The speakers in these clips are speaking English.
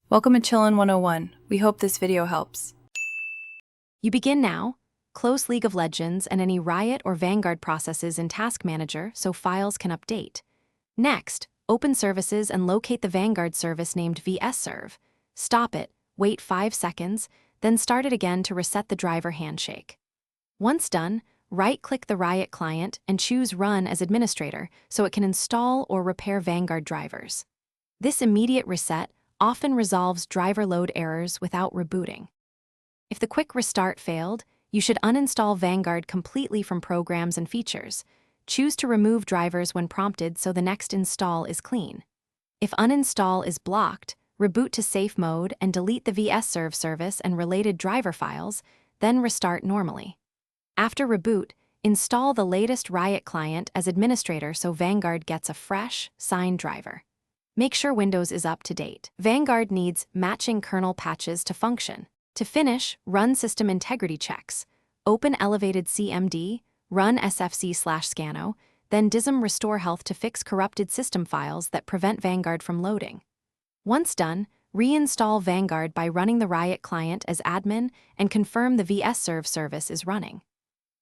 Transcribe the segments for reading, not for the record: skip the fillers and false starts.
Welcome to Chillin' 101. We hope this video helps. You begin now. Close League of Legends and any Riot or Vanguard processes in Task Manager so files can update. Next, open services and locate the Vanguard service named VSServe. Stop it, wait 5 seconds, then start it again to reset the driver handshake. Once done, right-click the Riot client and choose Run as administrator so it can install or repair Vanguard drivers. This immediate reset often resolves driver load errors without rebooting. If the quick restart failed, you should uninstall Vanguard completely from programs and features. Choose to remove drivers when prompted so the next install is clean. If uninstall is blocked, reboot to safe mode and delete the VSServe service and related driver files, then restart normally. After reboot, install the latest Riot client as administrator so Vanguard gets a fresh, signed driver. Make sure Windows is up to date. Vanguard needs matching kernel patches to function. To finish, run system integrity checks. Open elevated CMD, run sfc/scano, then dism restore health to fix corrupted system files that prevent Vanguard from loading. Once done, reinstall Vanguard by running the Riot client as admin and confirm the VSServe service is running.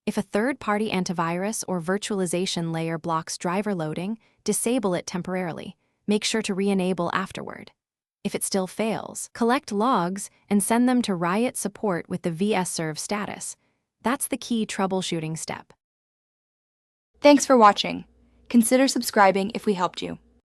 If a third-party antivirus or virtualization layer blocks driver loading, disable it temporarily. Make sure to re-enable afterward. If it still fails, collect logs and send them to Riot support with the VSServe status. That's the key troubleshooting step. Thanks for watching. Consider subscribing if we helped you.